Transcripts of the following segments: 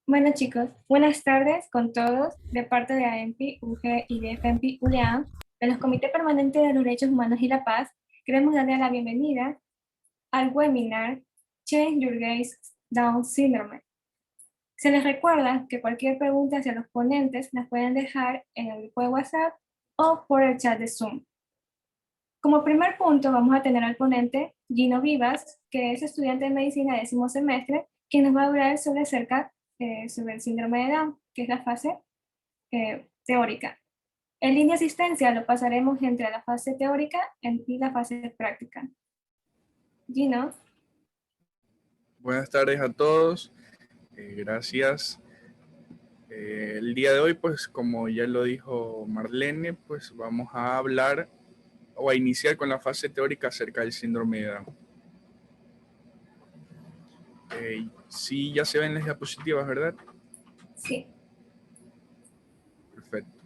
Bueno chicos, buenas tardes con todos de parte de AEMPI, UG y de FEMPI, ULEAM, de los Comités Permanentes de los Derechos Humanos y la Paz. Queremos darle la bienvenida al webinar Change Your Gaze Down Syndrome. Se les recuerda que cualquier pregunta hacia los ponentes las pueden dejar en el grupo de WhatsApp o por el chat de Zoom. Como primer punto vamos a tener al ponente Gino Vivas, que es estudiante de medicina de 10º semestre, quien nos va a hablar sobre el síndrome de Down, que es la fase teórica. En línea de asistencia lo pasaremos entre la fase teórica y la fase práctica. Gino. Buenas tardes a todos, gracias. El día de hoy, pues como ya lo dijo Marlene, pues vamos a hablar o a iniciar con la fase teórica acerca del síndrome de Down. Sí, ya se ven las diapositivas, ¿verdad? Sí. Perfecto.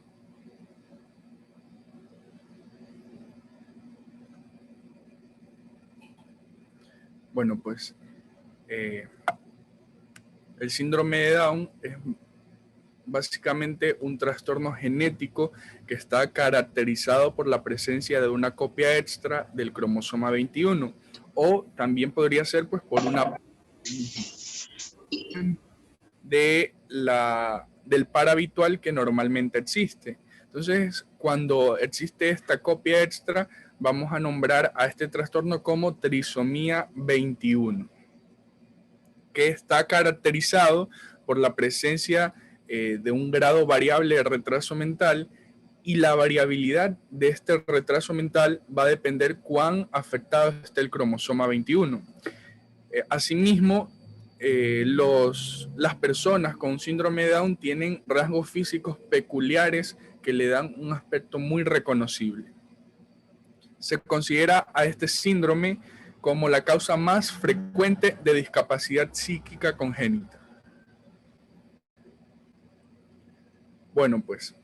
Bueno, pues el síndrome de Down es básicamente un trastorno genético que está caracterizado por la presencia de una copia extra del cromosoma 21, o también podría ser pues por una del par habitual que normalmente existe. Entonces, cuando existe esta copia extra, vamos a nombrar a este trastorno como trisomía 21, que está caracterizado por la presencia de un grado variable de retraso mental, y la variabilidad de este retraso mental va a depender cuán afectado esté el cromosoma 21. Asimismo, las personas con síndrome de Down tienen rasgos físicos peculiares que le dan un aspecto muy reconocible. Se considera a este síndrome como la causa más frecuente de discapacidad psíquica congénita. Bueno, pues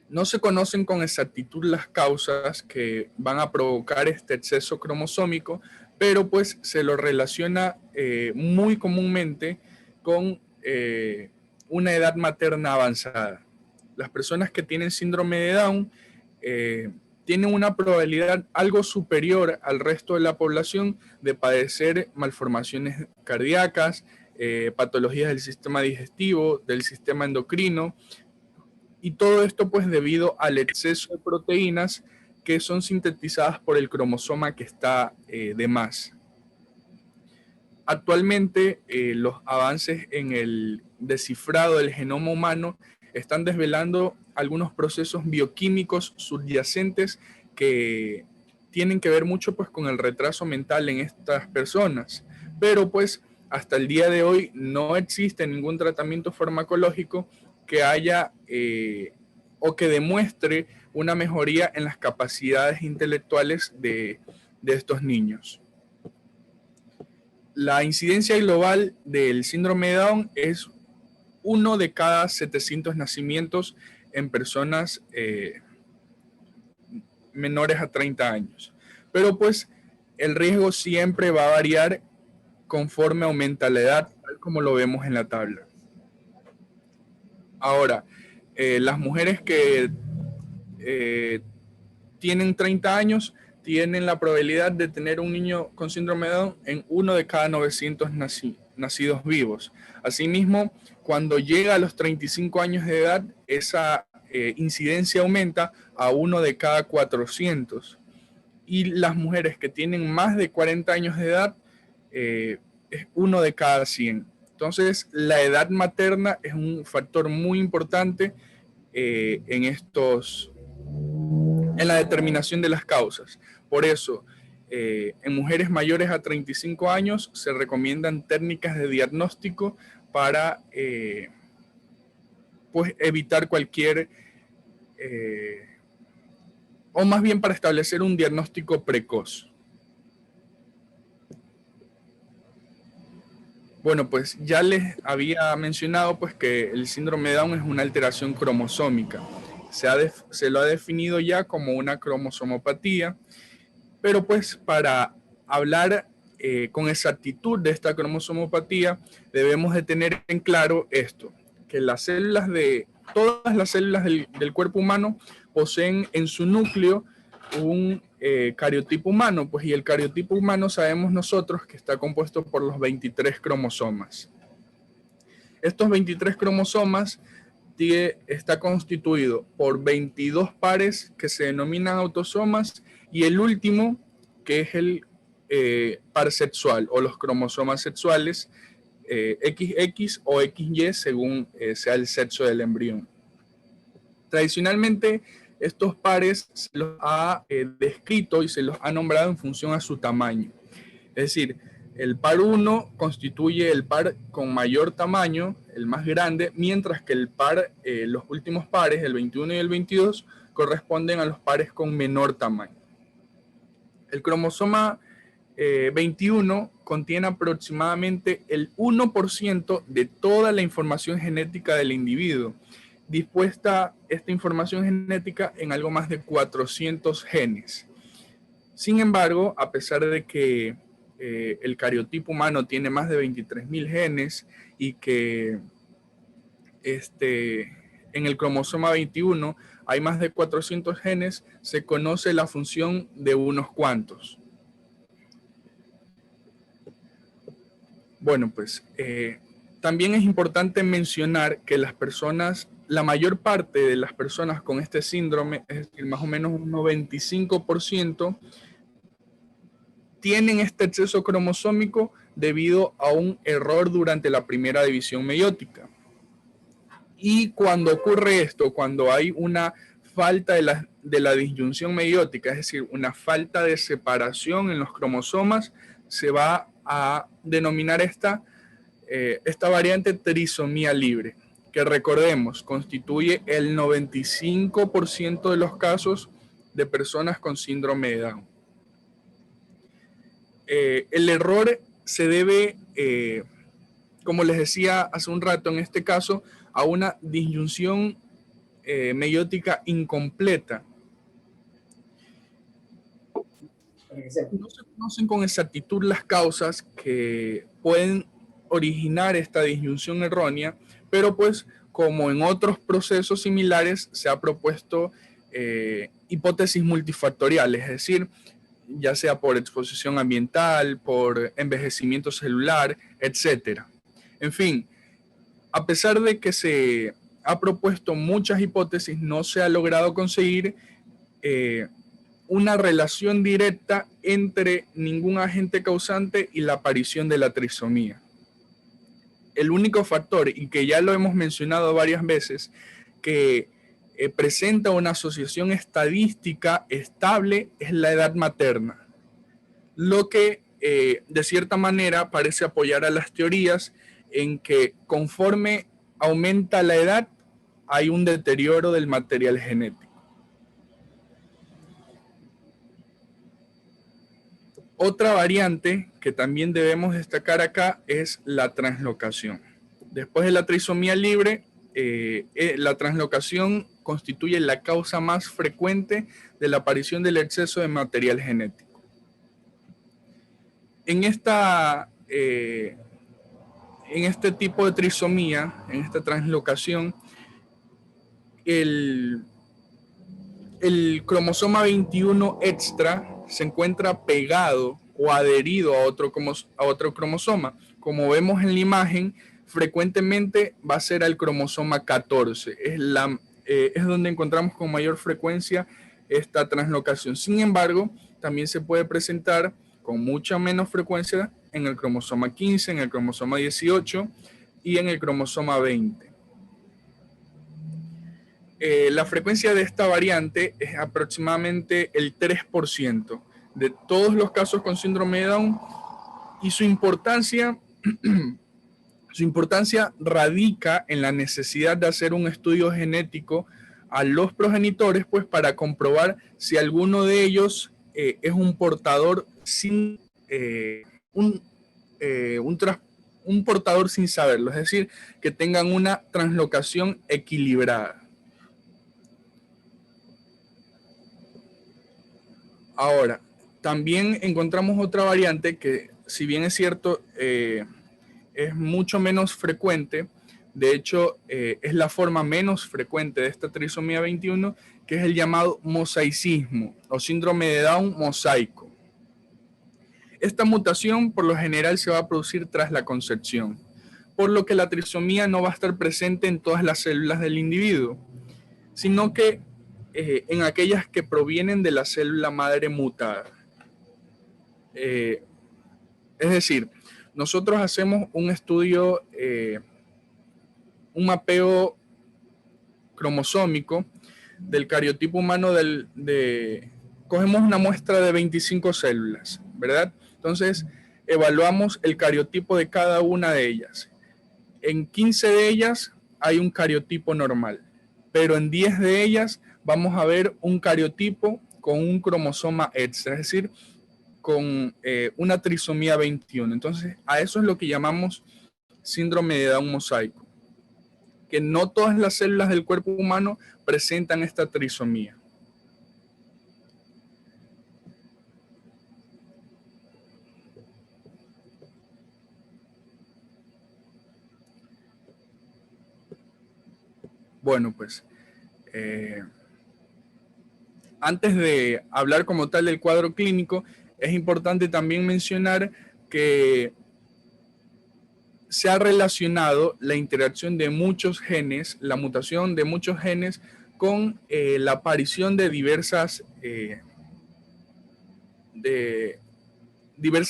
no se conocen con exactitud las causas que van a provocar este exceso cromosómico, pero pues se lo relaciona muy comúnmente con una edad materna avanzada. Las personas que tienen síndrome de Down tienen una probabilidad algo superior al resto de la población de padecer malformaciones cardíacas, patologías del sistema digestivo, del sistema endocrino, y todo esto pues debido al exceso de proteínas que son sintetizadas por el cromosoma que está de más. Actualmente los avances en el descifrado del genoma humano están desvelando algunos procesos bioquímicos subyacentes que tienen que ver mucho pues con el retraso mental en estas personas, pero pues hasta el día de hoy no existe ningún tratamiento farmacológico que haya o que demuestre una mejoría en las capacidades intelectuales de estos niños. La incidencia global del síndrome de Down es 1 de cada 700 nacimientos en personas menores a 30 años. Pero pues el riesgo siempre va a variar conforme aumenta la edad, tal como lo vemos en la tabla. Ahora, las mujeres que tienen 30 años tienen la probabilidad de tener un niño con síndrome de Down en 1 de cada 900 nacidos vivos. Asimismo, cuando llega a los 35 años de edad, esa incidencia aumenta a 1 de cada 400. Y las mujeres que tienen más de 40 años de edad es 1 de cada 100. Entonces, la edad materna es un factor muy importante en la determinación de las causas. Por eso, en mujeres mayores a 35 años se recomiendan técnicas de diagnóstico para pues evitar cualquier, o más bien para establecer un diagnóstico precoz. Bueno, pues ya les había mencionado pues que el síndrome de Down es una alteración cromosómica. Se lo ha definido ya como una cromosomopatía, pero pues para hablar con exactitud de esta cromosomopatía, debemos de tener en claro esto, que todas las células del cuerpo humano poseen en su núcleo un cariotipo humano, pues, y el cariotipo humano sabemos nosotros que está compuesto por los 23 cromosomas. Estos 23 cromosomas está constituido por 22 pares que se denominan autosomas y el último, que es el par sexual o los cromosomas sexuales, XX o XY según sea el sexo del embrión. Tradicionalmente, estos pares se los ha descrito y se los ha nombrado en función a su tamaño. Es decir, el par 1 constituye el par con mayor tamaño, el más grande, mientras que los últimos pares, el 21 y el 22, corresponden a los pares con menor tamaño. El cromosoma 21 contiene aproximadamente el 1% de toda la información genética del individuo, dispuesta esta información genética en algo más de 400 genes. Sin embargo, a pesar de que el cariotipo humano tiene más de 23.000 genes y que en el cromosoma 21 hay más de 400 genes, se conoce la función de unos cuantos. Bueno, pues también es importante mencionar que la mayor parte de las personas con este síndrome, es decir, más o menos un 95%, tienen este exceso cromosómico debido a un error durante la primera división meiótica. Y cuando ocurre esto, cuando hay una falta de la disyunción meiótica, es decir, una falta de separación en los cromosomas, se va a denominar esta variante trisomía libre, que recordemos, constituye el 95% de los casos de personas con síndrome de Down. El error se debe, como les decía hace un rato, en este caso, a una disyunción meiótica incompleta. No se conocen con exactitud las causas que pueden originar esta disyunción errónea, pero pues como en otros procesos similares se ha propuesto hipótesis multifactoriales, es decir, ya sea por exposición ambiental, por envejecimiento celular, etc. En fin, a pesar de que se ha propuesto muchas hipótesis, no se ha logrado conseguir una relación directa entre ningún agente causante y la aparición de la trisomía. El único factor, y que ya lo hemos mencionado varias veces, que presenta una asociación estadística estable es la edad materna, lo que de cierta manera parece apoyar a las teorías en que conforme aumenta la edad hay un deterioro del material genético. Otra variante que también debemos destacar acá es la translocación. Después de la trisomía libre, la translocación constituye la causa más frecuente de la aparición del exceso de material genético. En este tipo de trisomía, en esta translocación, el cromosoma 21 extra se encuentra pegado o adherido a otro cromosoma. Como vemos en la imagen, frecuentemente va a ser al cromosoma 14. Es donde encontramos con mayor frecuencia esta translocación. Sin embargo, también se puede presentar con mucha menos frecuencia en el cromosoma 15, en el cromosoma 18 y en el cromosoma 20. La frecuencia de esta variante es aproximadamente el 3% de todos los casos con síndrome de Down, y su importancia radica en la necesidad de hacer un estudio genético a los progenitores, pues para comprobar si alguno de ellos es un portador un portador sin saberlo, es decir, que tengan una translocación equilibrada. Ahora, también encontramos otra variante que si bien es cierto, es mucho menos frecuente. De hecho, es la forma menos frecuente de esta trisomía 21, que es el llamado mosaicismo o síndrome de Down mosaico. Esta mutación por lo general se va a producir tras la concepción, por lo que la trisomía no va a estar presente en todas las células del individuo, sino que en aquellas que provienen de la célula madre mutada. Es decir, nosotros hacemos un estudio, un mapeo cromosómico del cariotipo humano cogemos una muestra de 25 células, ¿verdad? Entonces, evaluamos el cariotipo de cada una de ellas. En 15 de ellas hay un cariotipo normal, pero en 10 de ellas vamos a ver un cariotipo con un cromosoma extra, es decir, con una trisomía 21. Entonces, a eso es lo que llamamos síndrome de Down mosaico, que no todas las células del cuerpo humano presentan esta trisomía. Bueno, pues antes de hablar como tal del cuadro clínico, es importante también mencionar que se ha relacionado la interacción de muchos genes, la mutación de muchos genes, con la aparición de diversas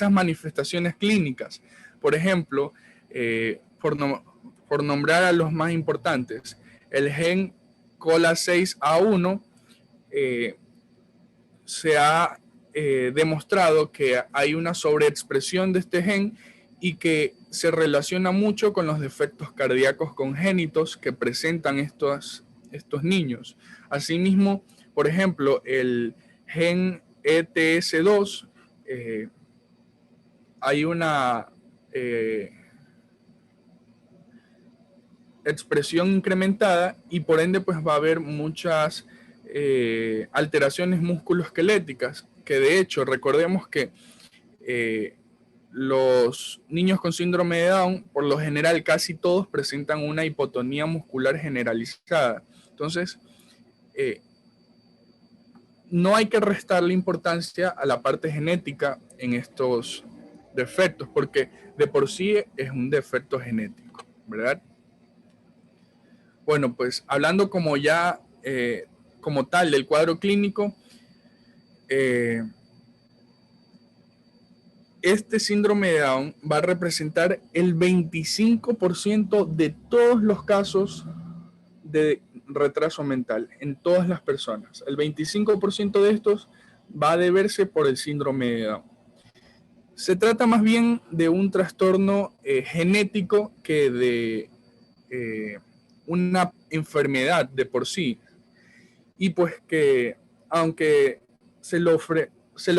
manifestaciones clínicas. Por ejemplo, por nombrar a los más importantes, el gen COLA6A1 se ha demostrado que hay una sobreexpresión de este gen y que se relaciona mucho con los defectos cardíacos congénitos que presentan estos niños. Asimismo, por ejemplo, el gen ETS2, hay una expresión incrementada y por ende pues va a haber muchas alteraciones musculoesqueléticas, que de hecho recordemos que los niños con síndrome de Down, por lo general casi todos presentan una hipotonía muscular generalizada. Entonces, no hay que restarle importancia a la parte genética en estos defectos, porque de por sí es un defecto genético, ¿verdad? Bueno, pues hablando como ya, como tal del cuadro clínico, este síndrome de Down va a representar el 25% de todos los casos de retraso mental en todas las personas. El 25% de estos va a deberse por el síndrome de Down. Se trata más bien de un trastorno genético que de una enfermedad de por sí. Y pues que aunque se lo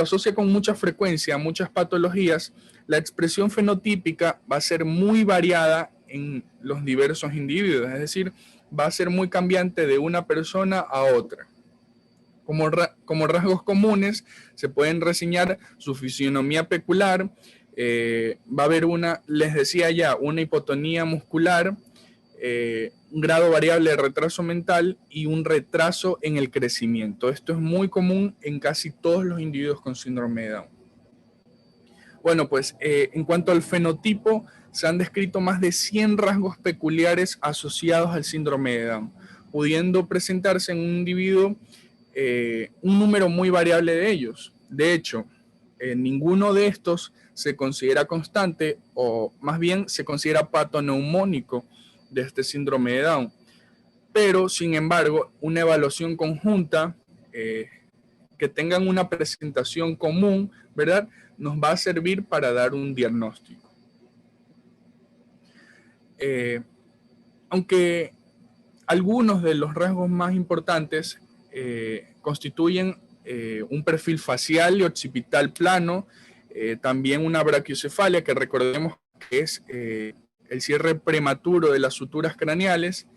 asocia con mucha frecuencia a muchas patologías, la expresión fenotípica va a ser muy variada en los diversos individuos, es decir, va a ser muy cambiante de una persona a otra. Como rasgos comunes se pueden reseñar su fisionomía peculiar, va a haber les decía ya, una hipotonía muscular, un grado variable de retraso mental y un retraso en el crecimiento. Esto es muy común en casi todos los individuos con síndrome de Down. Bueno, pues en cuanto al fenotipo, se han descrito más de 100 rasgos peculiares asociados al síndrome de Down, pudiendo presentarse en un individuo un número muy variable de ellos. De hecho, ninguno de estos se considera constante, o más bien se considera patoneumónico de este síndrome de Down. Pero, sin embargo, una evaluación conjunta que tengan una presentación común, ¿verdad?, nos va a servir para dar un diagnóstico. Aunque algunos de los rasgos más importantes constituyen un perfil facial y occipital plano, también una braquiocefalia, que recordemos que es el cierre prematuro de las suturas craneales,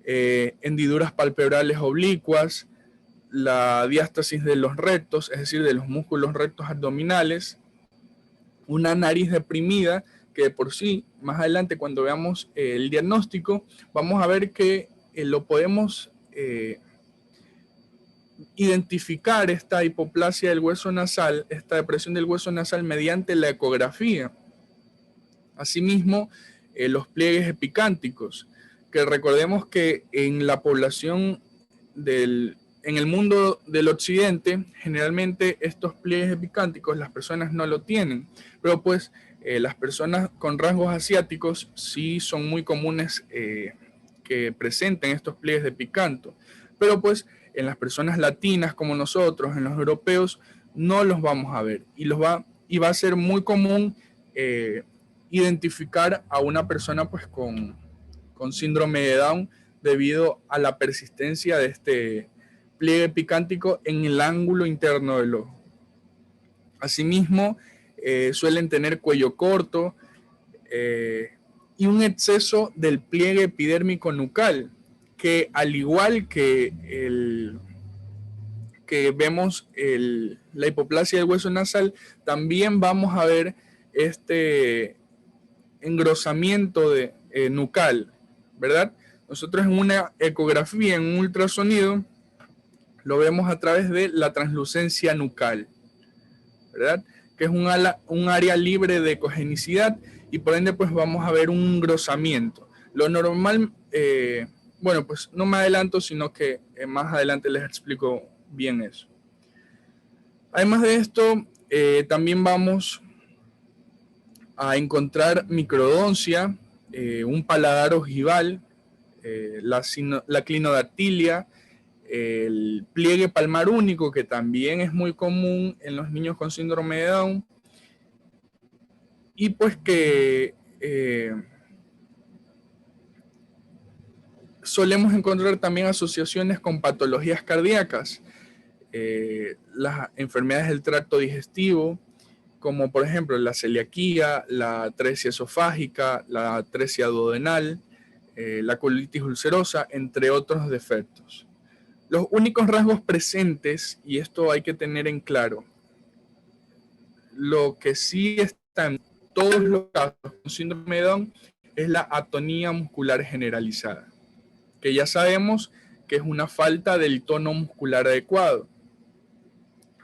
hendiduras palpebrales oblicuas, la diástasis de los rectos, es decir, de los músculos rectos abdominales, una nariz deprimida, que de por sí, más adelante cuando veamos el diagnóstico, vamos a ver que lo podemos identificar esta hipoplasia del hueso nasal, esta depresión del hueso nasal mediante la ecografía. Asimismo, los pliegues epicánticos, que recordemos que en la población en el mundo del occidente, generalmente estos pliegues epicánticos las personas no lo tienen, pero pues las personas con rasgos asiáticos sí son muy comunes que presenten estos pliegues de picanto, pero pues en las personas latinas como nosotros, en los europeos, no los vamos a ver y va a ser muy común identificar a una persona pues con síndrome de Down debido a la persistencia de este pliegue epicántico en el ángulo interno del ojo. Asimismo, suelen tener cuello corto y un exceso del pliegue epidérmico nucal, que al igual que vemos la hipoplasia del hueso nasal, también vamos a ver este engrosamiento nucal, ¿verdad? Nosotros en una ecografía, en un ultrasonido, lo vemos a través de la translucencia nucal, ¿verdad? Que es un área libre de ecogenicidad y por ende pues vamos a ver un engrosamiento. Lo normal, bueno, pues no me adelanto, sino que más adelante les explico bien eso. Además de esto, también vamos a encontrar microdoncia, un paladar ojival, la clinodactilia, el pliegue palmar único, que también es muy común en los niños con síndrome de Down, y pues que solemos encontrar también asociaciones con patologías cardíacas, las enfermedades del tracto digestivo, como por ejemplo la celiaquía, la atresia esofágica, la atresia duodenal, la colitis ulcerosa, entre otros defectos. Los únicos rasgos presentes, y esto hay que tener en claro, lo que sí está en todos los casos con síndrome de Down es la atonía muscular generalizada, que ya sabemos que es una falta del tono muscular adecuado.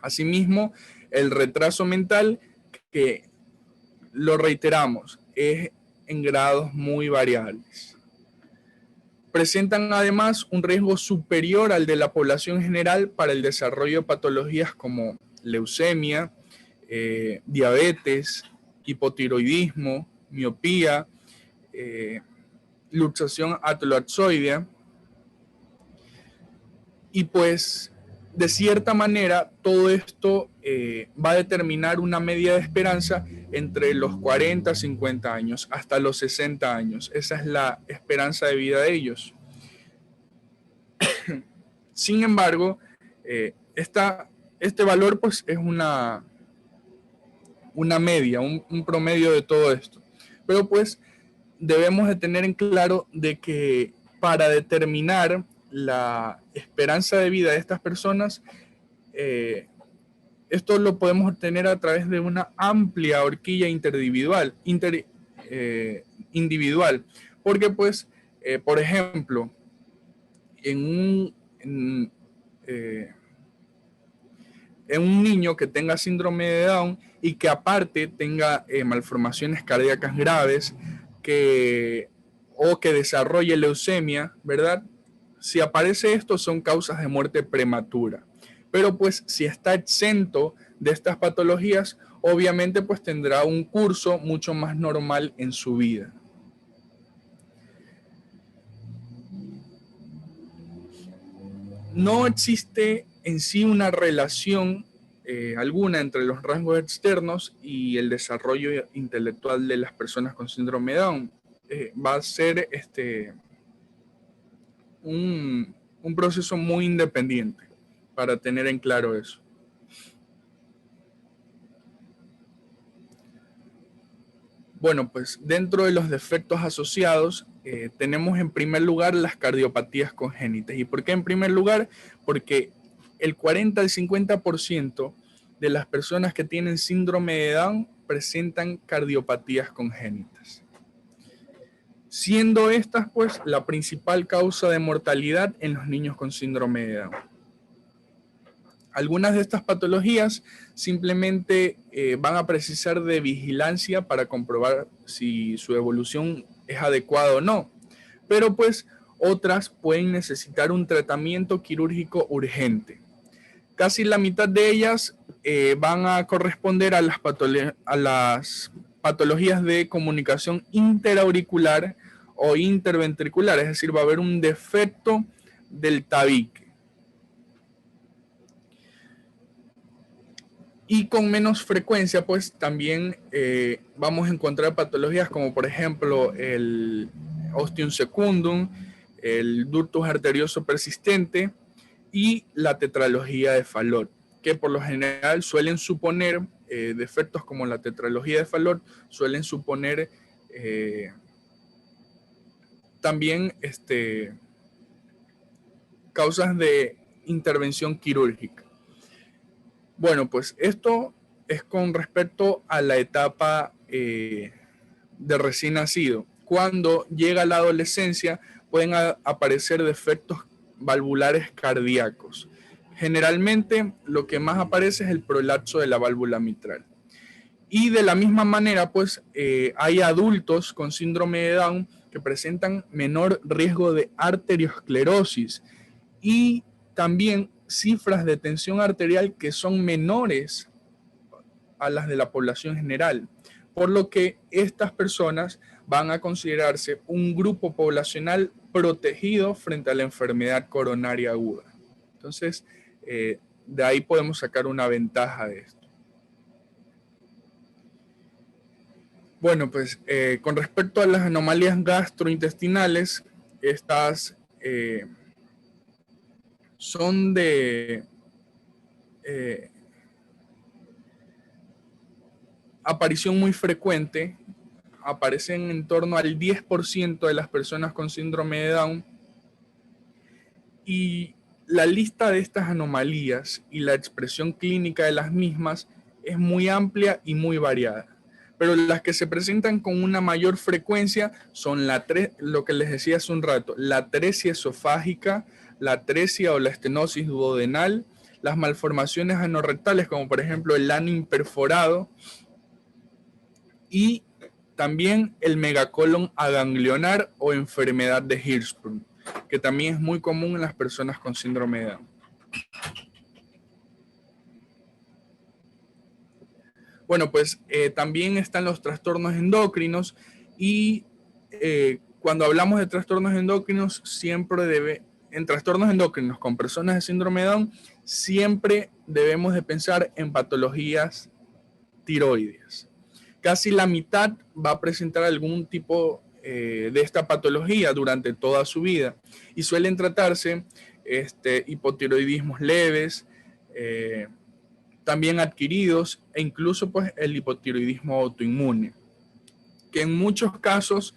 Asimismo, el retraso mental, que lo reiteramos, es en grados muy variables. Presentan además un riesgo superior al de la población general para el desarrollo de patologías como leucemia, diabetes, hipotiroidismo, miopía, luxación ateloidoidea. Y pues, de cierta manera, todo esto va a determinar una media de esperanza entre los 40, 50 años, hasta los 60 años. Esa es la esperanza de vida de ellos. Sin embargo, este valor pues es una media, un promedio de todo esto. Pero pues debemos de tener en claro de que para determinar la esperanza de vida de estas personas, esto lo podemos obtener a través de una amplia horquilla individual, porque pues, por ejemplo, en un niño que tenga síndrome de Down y que aparte tenga malformaciones cardíacas graves, o que desarrolle leucemia, ¿verdad? Si aparece esto, son causas de muerte prematura. Pero pues si está exento de estas patologías, obviamente pues tendrá un curso mucho más normal en su vida. No existe en sí una relación alguna entre los rasgos externos y el desarrollo intelectual de las personas con síndrome de Down. Va a ser un proceso muy independiente para tener en claro eso. Bueno, pues dentro de los defectos asociados tenemos en primer lugar las cardiopatías congénitas. ¿Y por qué en primer lugar? Porque el 40 al 50% de las personas que tienen síndrome de Down presentan cardiopatías congénitas, siendo estas pues la principal causa de mortalidad en los niños con síndrome de Down. Algunas de estas patologías simplemente van a precisar de vigilancia para comprobar si su evolución es adecuada o no, pero pues otras pueden necesitar un tratamiento quirúrgico urgente. Casi la mitad de ellas van a corresponder a las patologías de comunicación interauricular o interventricular, es decir, va a haber un defecto del tabique. Y con menos frecuencia, pues también vamos a encontrar patologías como por ejemplo el ostium secundum, el ductus arterioso persistente y la tetralogía de Fallot, que por lo general suelen suponer defectos como la tetralogía de Fallot, suelen suponer también causas de intervención quirúrgica. Bueno, pues esto es con respecto a la etapa de recién nacido. Cuando llega la adolescencia pueden aparecer defectos valvulares cardíacos. Generalmente lo que más aparece es el prolapso de la válvula mitral. Y de la misma manera, pues hay adultos con síndrome de Down que presentan menor riesgo de arteriosclerosis y también cifras de tensión arterial que son menores a las de la población general, por lo que estas personas van a considerarse un grupo poblacional protegido frente a la enfermedad coronaria aguda. Entonces, de ahí podemos sacar una ventaja de esto. Bueno, pues con respecto a las anomalías gastrointestinales, estas son de aparición muy frecuente, aparecen en torno al 10% de las personas con síndrome de Down, y la lista de estas anomalías y la expresión clínica de las mismas es muy amplia y muy variada. Pero las que se presentan con una mayor frecuencia son lo que les decía hace un rato, la atresia esofágica, la atresia o la estenosis duodenal, las malformaciones anorrectales como por ejemplo el ano imperforado y también el megacolon aganglionar o enfermedad de Hirschsprung, que también es muy común en las personas con síndrome de Down. Bueno, pues también están los trastornos endocrinos y cuando hablamos de trastornos endocrinos, en trastornos endocrinos con personas de síndrome de Down, siempre debemos de pensar en patologías tiroides. Casi la mitad va a presentar algún tipo de esta patología durante toda su vida y suelen tratarse hipotiroidismos leves, también adquiridos e incluso pues el hipotiroidismo autoinmune, que en muchos casos,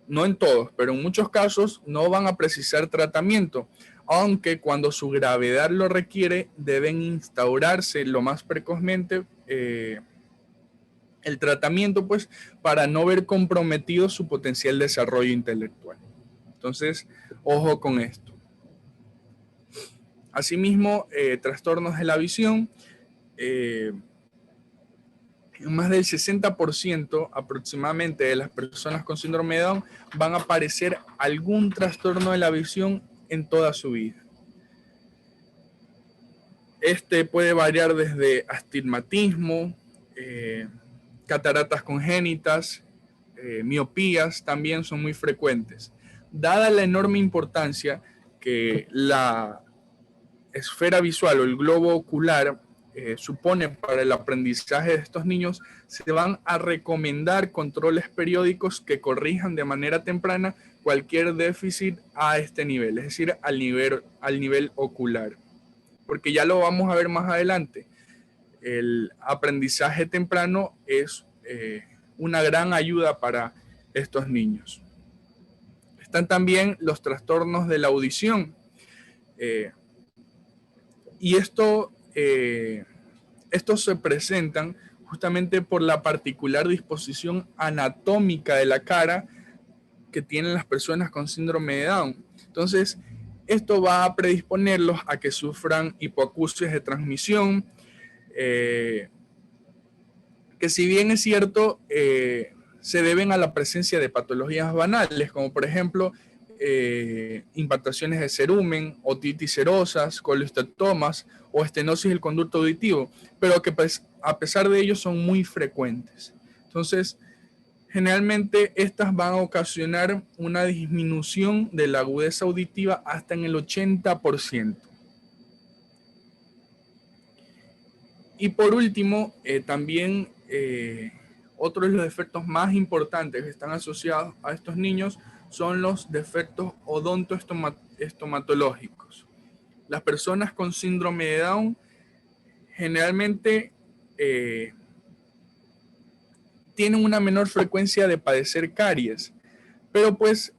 no en todos, pero en muchos casos no van a precisar tratamiento, aunque cuando su gravedad lo requiere deben instaurarse lo más precozmente el tratamiento, pues, para no ver comprometido su potencial desarrollo intelectual. Entonces, ojo con esto. Asimismo, trastornos de la visión, más del 60% aproximadamente de las personas con síndrome de Down van a padecer algún trastorno de la visión en toda su vida. Este puede variar desde astigmatismo, cataratas congénitas, miopías también son muy frecuentes. Dada la enorme importancia que la esfera visual o el globo ocular supone para el aprendizaje de estos niños, se van a recomendar controles periódicos que corrijan de manera temprana cualquier déficit a este nivel, es decir, al nivel ocular. Porque ya lo vamos a ver más adelante. El aprendizaje temprano es una gran ayuda para estos niños. Están también los trastornos de la audición. Y estos se presentan justamente por la particular disposición anatómica de la cara que tienen las personas con síndrome de Down. Entonces, esto va a predisponerlos a que sufran hipoacusias de transmisión, que si bien es cierto, se deben a la presencia de patologías banales, como por ejemplo impactaciones de cerumen, otitis serosas, colestatomas o estenosis del conducto auditivo, pero que pues, a pesar de ello son muy frecuentes. Entonces, generalmente estas van a ocasionar una disminución de la agudeza auditiva hasta en el 80%. Y por último, también otro de los defectos más importantes que están asociados a estos niños son los defectos odontoestomatológicos. Las personas con síndrome de Down generalmente tienen una menor frecuencia de padecer caries, pero pues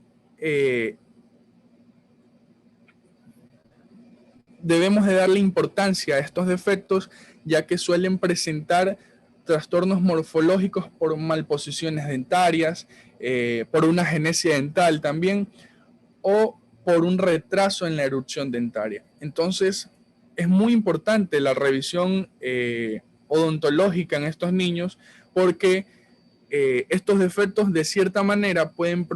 debemos de darle importancia a estos defectos, ya que suelen presentar trastornos morfológicos por malposiciones dentarias, por una agenesia dental también, o por un retraso en la erupción dentaria. Entonces, es muy importante la revisión odontológica en estos niños, porque estos defectos de cierta manera pueden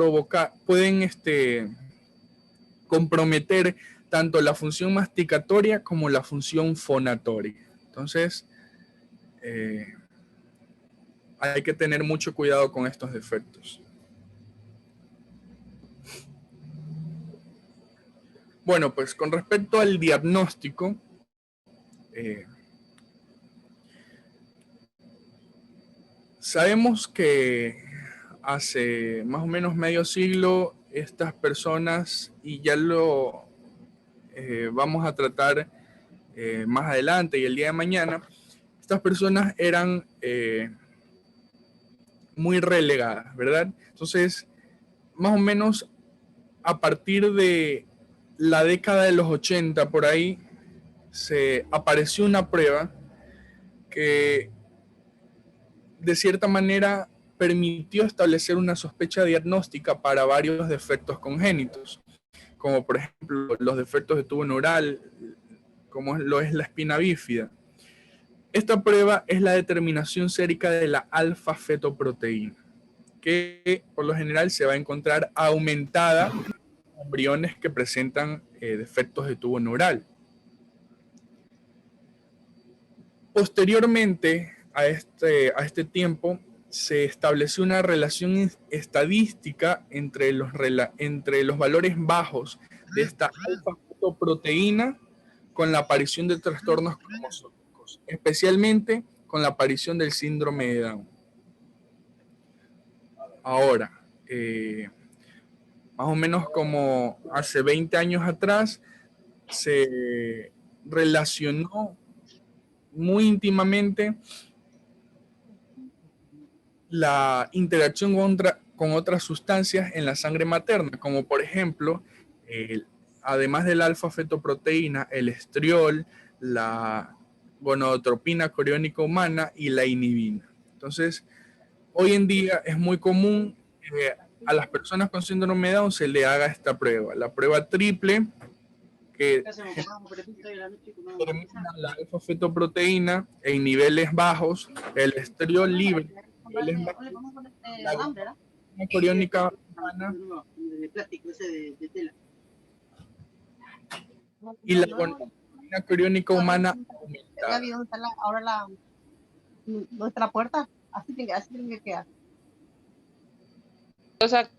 comprometer tanto la función masticatoria como la función fonatoria. Entonces, hay que tener mucho cuidado con estos defectos. Bueno, pues con respecto al diagnóstico, sabemos que hace más o menos medio siglo estas personas, y ya lo vamos a tratar más adelante y el día de mañana, estas personas eran muy relegadas, ¿verdad? Entonces, más o menos a partir de la década de los 80, por ahí, se apareció una prueba que de cierta manera permitió establecer una sospecha diagnóstica para varios defectos congénitos, como por ejemplo los defectos de tubo neural, como lo es la espina bífida. Esta prueba es la determinación sérica de la alfa-fetoproteína, que por lo general se va a encontrar aumentada en embriones que presentan defectos de tubo neural. Posteriormente a este tiempo, se estableció una relación estadística entre los valores bajos de esta alfa-fetoproteína con la aparición de trastornos cromosómicos, especialmente con la aparición del síndrome de Down. Ahora, más o menos como hace 20 años atrás, se relacionó muy íntimamente la interacción con otras sustancias en la sangre materna, como por ejemplo, además de la alfa-fetoproteína, el estriol, la gonadotropina coriónica humana y la inhibina. Entonces, hoy en día es muy común que a las personas con síndrome de Down se le haga esta prueba, la prueba triple, que determina la alfa-fetoproteína en niveles bajos, el estriol libre en niveles bajos, la gonadotropina coriónica humana y la gonadotropina coriónica humana aumentada. Nuestra puerta, así tiene que quedar.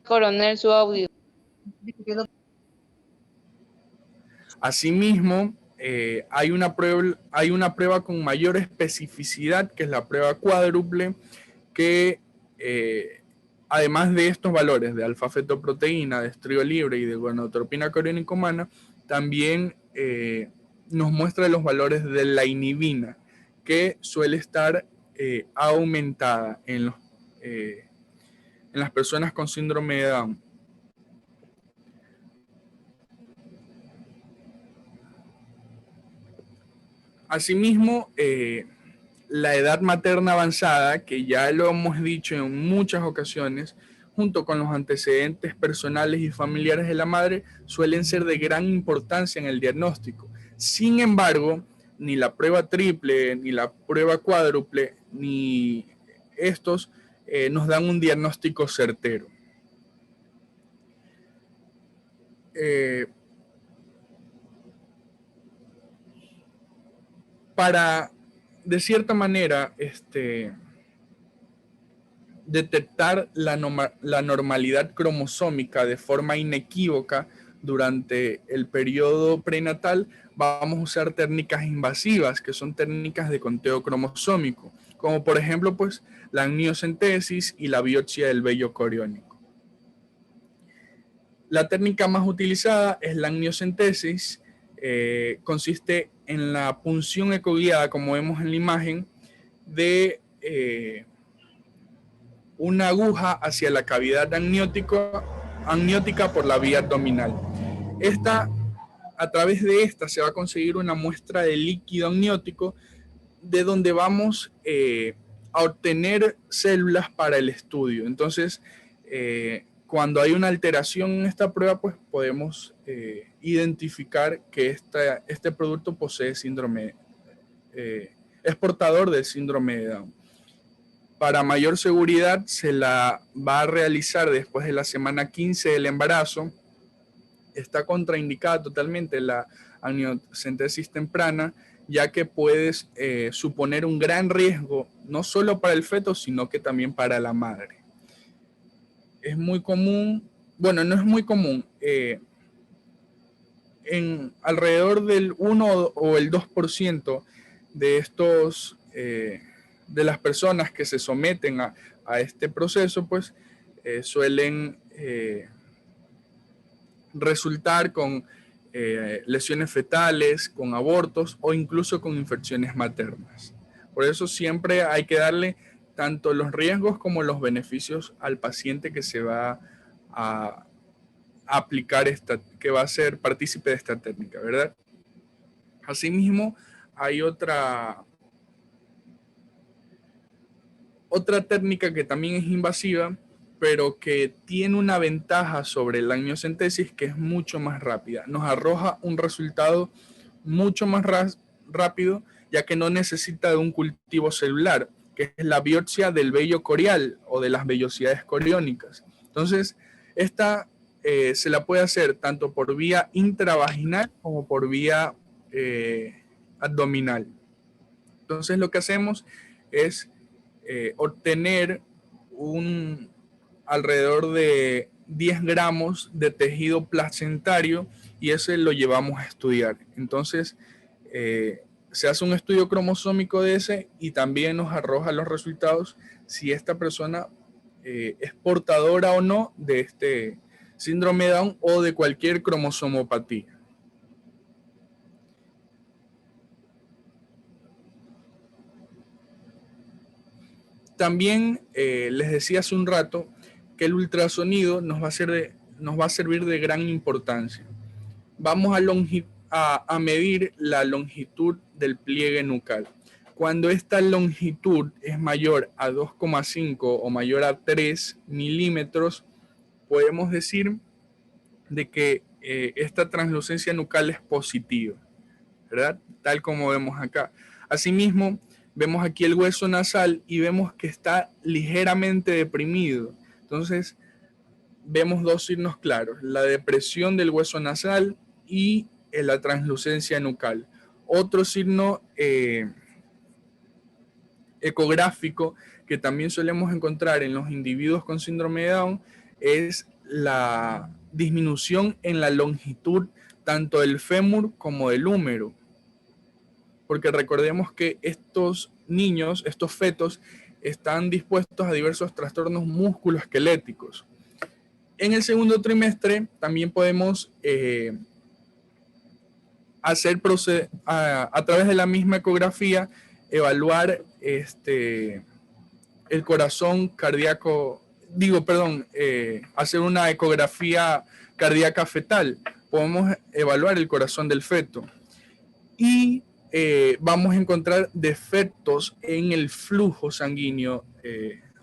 Coronel, su audio. Asimismo, hay una prueba con mayor especificidad, que es la prueba cuádruple, que además de estos valores de alfa-fetoproteína, de estriol libre y de gonadotropina coriónica humana, también nos muestra los valores de la inhibina, que suele estar aumentada en las personas con síndrome de Down. Asimismo, la edad materna avanzada, que ya lo hemos dicho en muchas ocasiones, junto con los antecedentes personales y familiares de la madre, suelen ser de gran importancia en el diagnóstico. Sin embargo, ni la prueba triple, ni la prueba cuádruple, ni estos nos dan un diagnóstico certero. Para, de cierta manera, detectar la normalidad cromosómica de forma inequívoca durante el periodo prenatal, vamos a usar técnicas invasivas, que son técnicas de conteo cromosómico, como por ejemplo, pues, la amniocentesis y la biopsia del vello coriónico. La técnica más utilizada es la amniocentesis. Consiste en la punción ecoguiada, como vemos en la imagen, de una aguja hacia la cavidad amniótica por la vía abdominal. A través de esta se va a conseguir una muestra de líquido amniótico de donde vamos a obtener células para el estudio. Entonces, cuando hay una alteración en esta prueba, pues podemos identificar que este producto posee síndrome, es portador del síndrome de Down. Para mayor seguridad, se la va a realizar después de la semana 15 del embarazo. Está contraindicada totalmente la amniocentesis temprana, ya que puede suponer un gran riesgo, no solo para el feto, sino que también para la madre. Es muy común, bueno, no es muy común, en alrededor del 1 o el 2% de estos, de las personas que se someten a este proceso, pues suelen resultar con lesiones fetales, con abortos o incluso con infecciones maternas. Por eso siempre hay que darle tanto los riesgos como los beneficios al paciente que se va a aplicar que va a ser partícipe de esta técnica, ¿verdad? Asimismo, hay otra técnica que también es invasiva, pero que tiene una ventaja sobre la amniocentesis, que es mucho más rápida. Nos arroja un resultado mucho más rápido, ya que no necesita de un cultivo celular, que es la biopsia del vello corial o de las vellosidades coriónicas. Entonces, esta se la puede hacer tanto por vía intravaginal como por vía abdominal. Entonces, lo que hacemos es obtener alrededor de 10 gramos de tejido placentario y ese lo llevamos a estudiar. Entonces, se hace un estudio cromosómico de ese y también nos arroja los resultados si esta persona es portadora o no de este síndrome de Down o de cualquier cromosomopatía. También les decía hace un rato que el ultrasonido nos va a servir de gran importancia. Vamos a medir la longitud del pliegue nucal. Cuando esta longitud es mayor a 2,5 o mayor a 3 milímetros, podemos decir de que esta translucencia nucal es positiva, ¿verdad? Tal como vemos acá. Asimismo, vemos aquí el hueso nasal y vemos que está ligeramente deprimido. Entonces, vemos dos signos claros, la depresión del hueso nasal y la translucencia nucal. Otro signo ecográfico que también solemos encontrar en los individuos con síndrome de Down es la disminución en la longitud tanto del fémur como del húmero. Porque recordemos que estos niños, estos fetos, están dispuestos a diversos trastornos musculoesqueléticos. En el segundo trimestre también podemos a través de la misma ecografía evaluar el corazón cardíaco, hacer una ecografía cardíaca fetal. Podemos evaluar el corazón del feto. Y vamos a encontrar defectos en el flujo sanguíneo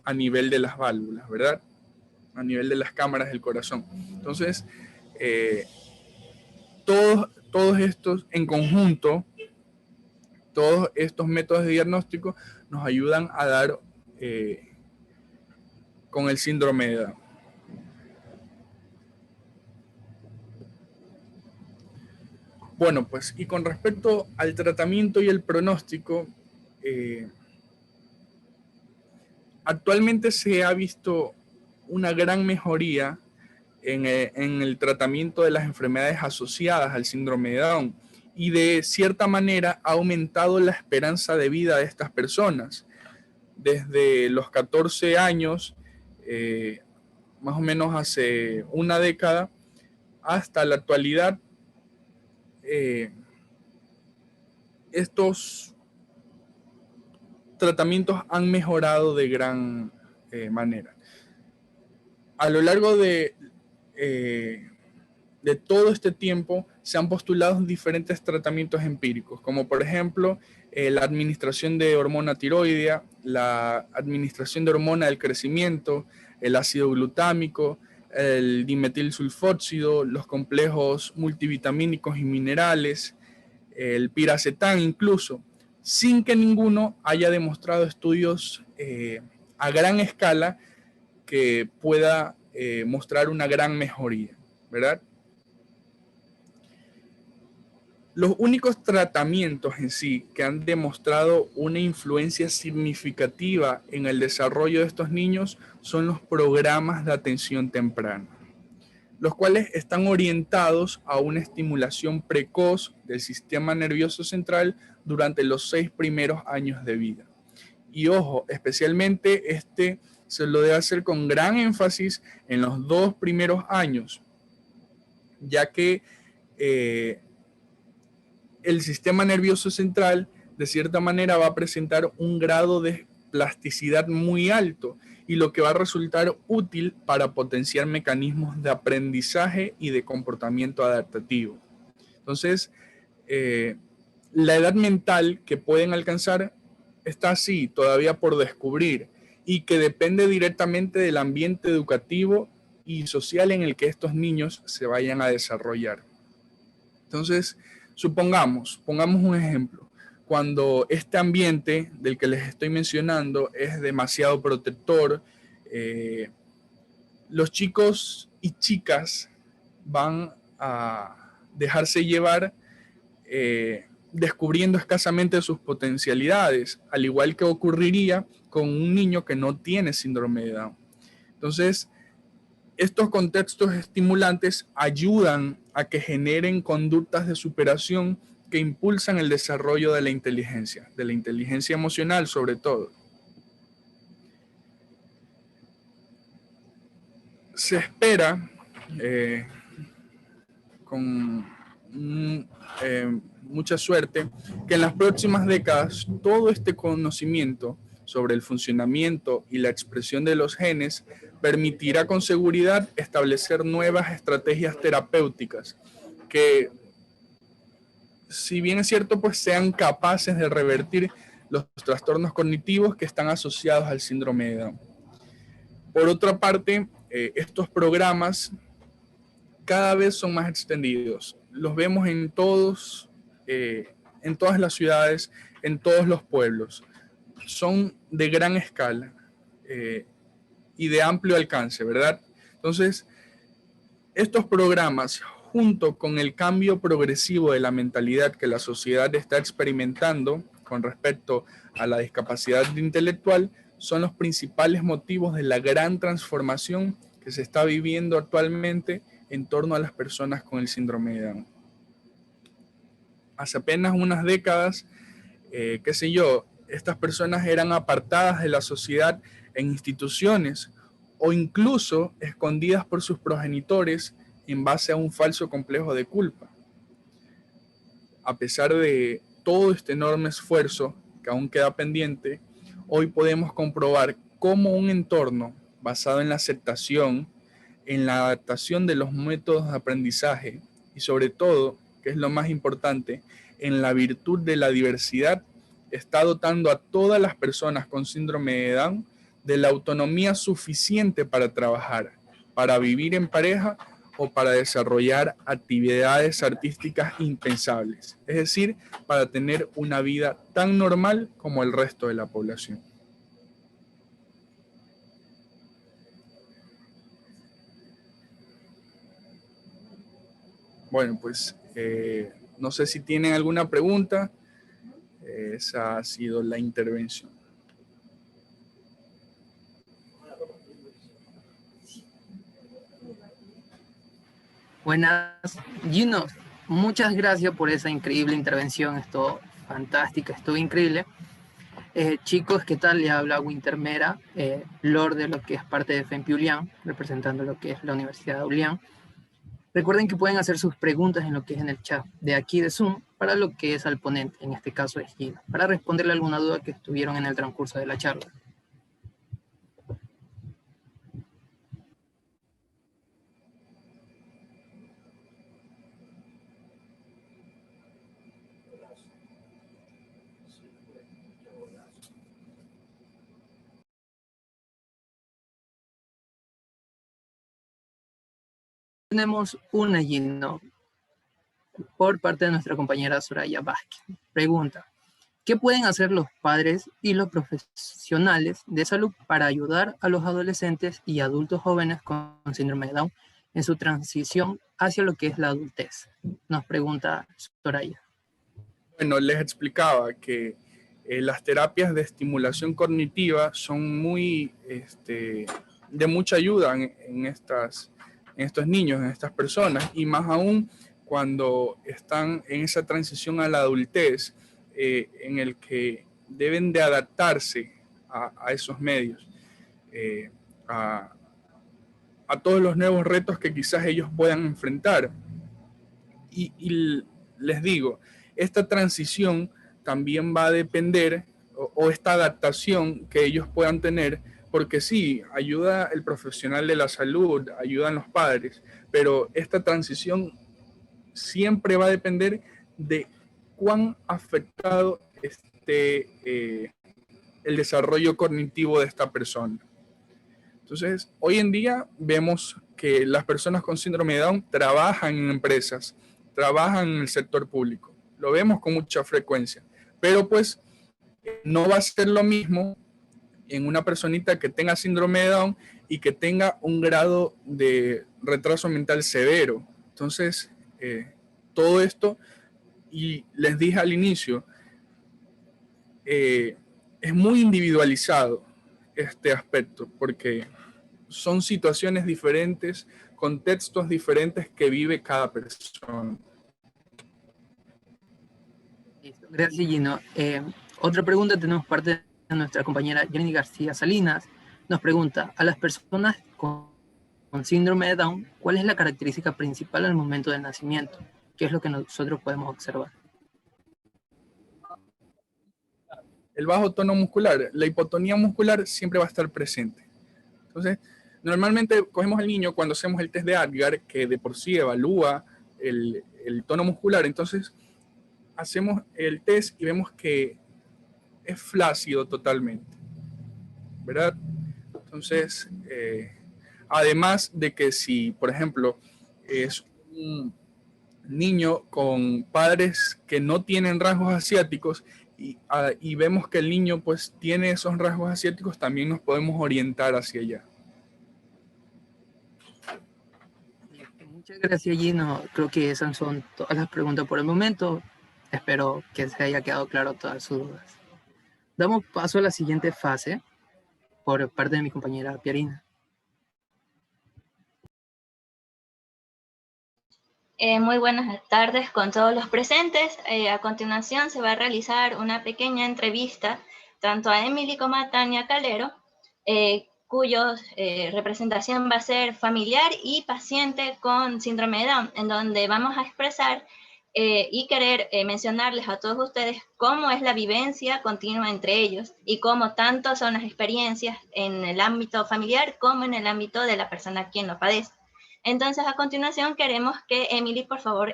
a nivel de las válvulas, ¿verdad? A nivel de las cámaras del corazón. Entonces, todos estos en conjunto, todos estos métodos de diagnóstico nos ayudan a dar con el síndrome de Down. Bueno, pues, y con respecto al tratamiento y el pronóstico, actualmente se ha visto una gran mejoría en el tratamiento de las enfermedades asociadas al síndrome de Down, y de cierta manera ha aumentado la esperanza de vida de estas personas. Desde los 14 años, más o menos hace una década, hasta la actualidad, estos tratamientos han mejorado de gran manera. A lo largo de todo este tiempo se han postulado diferentes tratamientos empíricos, como por ejemplo la administración de hormona tiroidea, la administración de hormona del crecimiento, el ácido glutámico, el dimetilsulfóxido, los complejos multivitamínicos y minerales, el piracetam incluso, sin que ninguno haya demostrado estudios a gran escala que pueda mostrar una gran mejoría, ¿verdad? Los únicos tratamientos en sí que han demostrado una influencia significativa en el desarrollo de estos niños son los programas de atención temprana, los cuales están orientados a una estimulación precoz del sistema nervioso central durante los 6 primeros años de vida. Y ojo, especialmente se lo debe hacer con gran énfasis en los 2 primeros años, ya que el sistema nervioso central de cierta manera va a presentar un grado de plasticidad muy alto, y lo que va a resultar útil para potenciar mecanismos de aprendizaje y de comportamiento adaptativo. Entonces, la edad mental que pueden alcanzar está así, todavía por descubrir, y que depende directamente del ambiente educativo y social en el que estos niños se vayan a desarrollar. Entonces, pongamos un ejemplo. Cuando este ambiente del que les estoy mencionando es demasiado protector, los chicos y chicas van a dejarse llevar descubriendo escasamente sus potencialidades, al igual que ocurriría con un niño que no tiene síndrome de Down. Entonces, estos contextos estimulantes ayudan a que generen conductas de superación que impulsan el desarrollo de la inteligencia emocional sobre todo. Se espera con mucha suerte que en las próximas décadas todo este conocimiento sobre el funcionamiento y la expresión de los genes permitirá con seguridad establecer nuevas estrategias terapéuticas que, si bien es cierto, pues sean capaces de revertir los trastornos cognitivos que están asociados al síndrome de Down. Por otra parte, estos programas cada vez son más extendidos. Los vemos en todas las ciudades, en todos los pueblos. Son de gran escala y de amplio alcance, ¿verdad? Entonces, estos programas, junto con el cambio progresivo de la mentalidad que la sociedad está experimentando con respecto a la discapacidad intelectual, son los principales motivos de la gran transformación que se está viviendo actualmente en torno a las personas con el síndrome de Down. Hace apenas unas décadas, estas personas eran apartadas de la sociedad en instituciones o incluso escondidas por sus progenitores en base a un falso complejo de culpa. A pesar de todo este enorme esfuerzo que aún queda pendiente, hoy podemos comprobar cómo un entorno basado en la aceptación, en la adaptación de los métodos de aprendizaje y sobre todo, que es lo más importante, en la virtud de la diversidad, está dotando a todas las personas con síndrome de Down de la autonomía suficiente para trabajar, para vivir en pareja o para desarrollar actividades artísticas impensables. Es decir, para tener una vida tan normal como el resto de la población. Bueno, pues no sé si tienen alguna pregunta. Esa ha sido la intervención. Buenas, Gino. Muchas gracias por esa increíble intervención. Estuvo fantástica, estuvo increíble. Chicos, ¿qué tal? Les habla Winter Mera, Lord de lo que es parte de FEMPI Ulián, representando lo que es la Universidad de Ulián. Recuerden que pueden hacer sus preguntas en lo que es en el chat de aquí de Zoom para lo que es al ponente, en este caso es Gino, para responderle alguna duda que estuvieron en el transcurso de la charla. Tenemos una Gino por parte de nuestra compañera Soraya Vázquez. Pregunta: ¿qué pueden hacer los padres y los profesionales de salud para ayudar a los adolescentes y adultos jóvenes con síndrome de Down en su transición hacia lo que es la adultez? Nos pregunta Soraya. Bueno, les explicaba que las terapias de estimulación cognitiva son muy de mucha ayuda en estos niños, en estas personas, y más aún cuando están en esa transición a la adultez, en el que deben de adaptarse a esos medios, a todos los nuevos retos que quizás ellos puedan enfrentar. Y les digo, esta transición también va a depender, o esta adaptación que ellos puedan tener, porque sí, ayuda el profesional de la salud, ayudan los padres, pero esta transición siempre va a depender de cuán afectado esté el desarrollo cognitivo de esta persona. Entonces, hoy en día vemos que las personas con síndrome de Down trabajan en empresas, trabajan en el sector público. Lo vemos con mucha frecuencia. Pero pues no va a ser lo mismo en una personita que tenga síndrome de Down y que tenga un grado de retraso mental severo. Entonces, todo esto, y les dije al inicio, es muy individualizado este aspecto, porque son situaciones diferentes, contextos diferentes que vive cada persona. Gracias, Gino. Otra pregunta tenemos parte de nuestra compañera Jenny García Salinas. Nos pregunta: a las personas con síndrome de Down, ¿cuál es la característica principal al momento del nacimiento? ¿Qué es lo que nosotros podemos observar? El bajo tono muscular, la hipotonía muscular siempre va a estar presente. Entonces, normalmente cogemos al niño cuando hacemos el test de Apgar, que de por sí evalúa el tono muscular. Entonces, hacemos el test y vemos que es flácido totalmente, ¿verdad? Entonces, además de que si, por ejemplo, es un niño con padres que no tienen rasgos asiáticos y vemos que el niño pues tiene esos rasgos asiáticos, también nos podemos orientar hacia allá. Muchas gracias, Gino. Creo que esas son todas las preguntas por el momento. Espero que se haya quedado claro todas sus dudas. Damos paso a la siguiente fase por parte de mi compañera Pierina. Muy buenas tardes con todos los presentes. A continuación se va a realizar una pequeña entrevista tanto a Emily como a Tania Calero, cuya representación va a ser familiar y paciente con síndrome de Down, en donde vamos a expresar y querer mencionarles a todos ustedes cómo es la vivencia continua entre ellos y cómo tanto son las experiencias en el ámbito familiar como en el ámbito de la persona quien lo padece. Entonces, a continuación, queremos que Emily, por favor,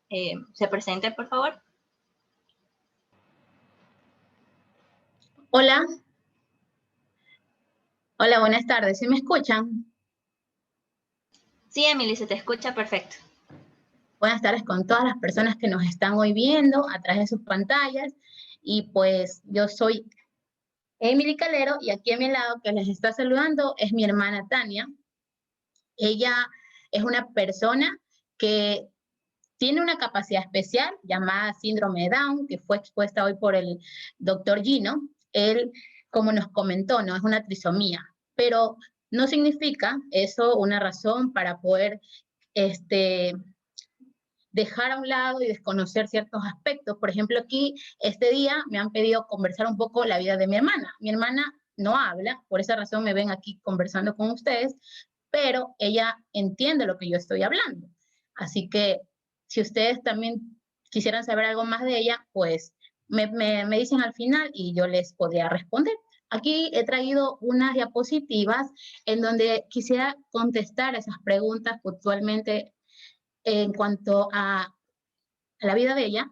se presente, por favor. Hola, hola, buenas tardes. ¿Sí me escuchan? Sí, Emily, se te escucha perfecto. Buenas tardes con todas las personas que nos están hoy viendo a través de sus pantallas. Y pues yo soy Emily Calero y aquí a mi lado que les está saludando es mi hermana Tania. Ella es una persona que tiene una capacidad especial llamada síndrome de Down, que fue expuesta hoy por el doctor Gino. Él, como nos comentó, no es una trisomía, pero no significa eso una razón para poder este, dejar a un lado y desconocer ciertos aspectos. Por ejemplo, aquí este día me han pedido conversar un poco la vida de mi hermana. Mi hermana no habla, por esa razón me ven aquí conversando con ustedes, pero ella entiende lo que yo estoy hablando. Así que si ustedes también quisieran saber algo más de ella, pues me dicen al final y yo les podría responder. Aquí he traído unas diapositivas en donde quisiera contestar esas preguntas puntualmente en cuanto a la vida de ella.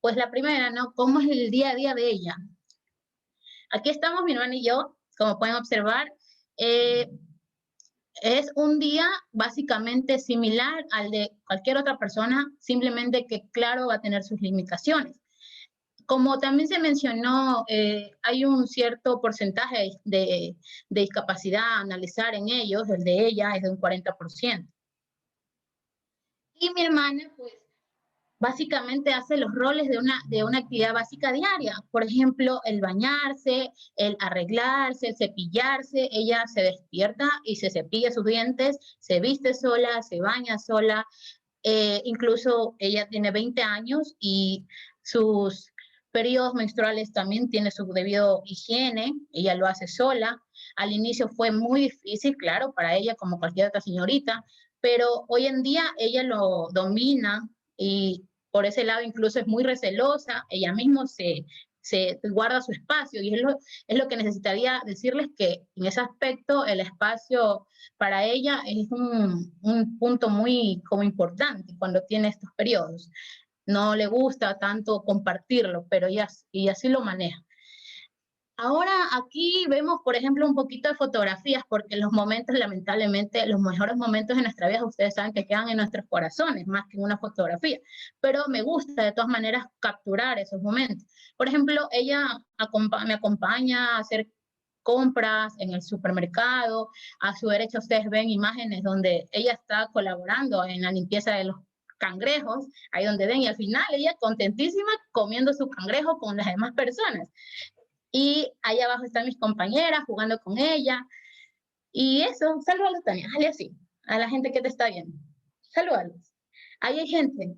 Pues la primera, ¿no? ¿Cómo es el día a día de ella? Aquí estamos mi hermana y yo, como pueden observar. Es un día básicamente similar al de cualquier otra persona, simplemente que claro va a tener sus limitaciones. Como también se mencionó, hay un cierto porcentaje de discapacidad a analizar en ellos, el de ella es de un 40%. Y mi hermana, pues, básicamente hace los roles de una actividad básica diaria. Por ejemplo, el bañarse, el arreglarse, el cepillarse. Ella se despierta y se cepilla sus dientes, se viste sola, se baña sola. Incluso ella tiene 20 años y sus periodos menstruales también tiene su debido higiene. Ella lo hace sola. Al inicio fue muy difícil, claro, para ella como cualquier otra señorita, pero hoy en día ella lo domina y por ese lado incluso es muy recelosa, ella misma se guarda su espacio y es lo que necesitaría decirles, que en ese aspecto el espacio para ella es un punto muy como importante cuando tiene estos periodos. No le gusta tanto compartirlo, pero ella sí lo maneja. Ahora aquí vemos, por ejemplo, un poquito de fotografías, porque los momentos, lamentablemente, los mejores momentos de nuestra vida, ustedes saben que quedan en nuestros corazones, más que en una fotografía. Pero me gusta, de todas maneras, capturar esos momentos. Por ejemplo, ella me acompaña a hacer compras en el supermercado. A su derecha ustedes ven imágenes donde ella está colaborando en la limpieza de los cangrejos, ahí donde ven, y al final ella contentísima comiendo su cangrejo con las demás personas. Y allá abajo están mis compañeras jugando con ella. Y eso, salúdalos, Tania, hazle así, a la gente que te está viendo. Salúdalos. Ahí hay gente,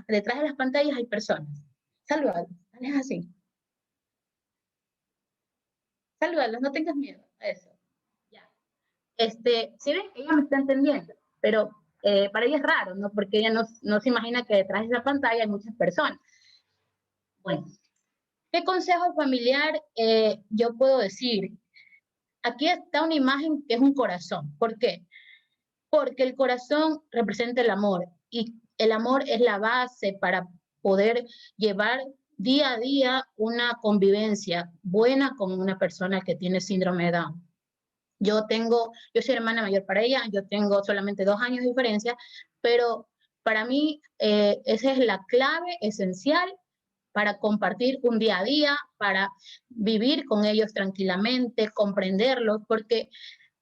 detrás de las pantallas hay personas. Salúdalos, hazles así. Salúdalos, no tengas miedo a eso. Ya. ¿Sí ven? Ella me está entendiendo, pero para ella es raro, ¿no? Porque ella no se imagina que detrás de esa pantalla hay muchas personas. Bueno, ¿qué consejo familiar yo puedo decir? Aquí está una imagen que es un corazón. ¿Por qué? Porque el corazón representa el amor y el amor es la base para poder llevar día a día una convivencia buena con una persona que tiene síndrome de Down. Yo soy hermana mayor para ella, yo tengo solamente 2 años de diferencia, pero para mí esa es la clave esencial para compartir un día a día, para vivir con ellos tranquilamente, comprenderlos, porque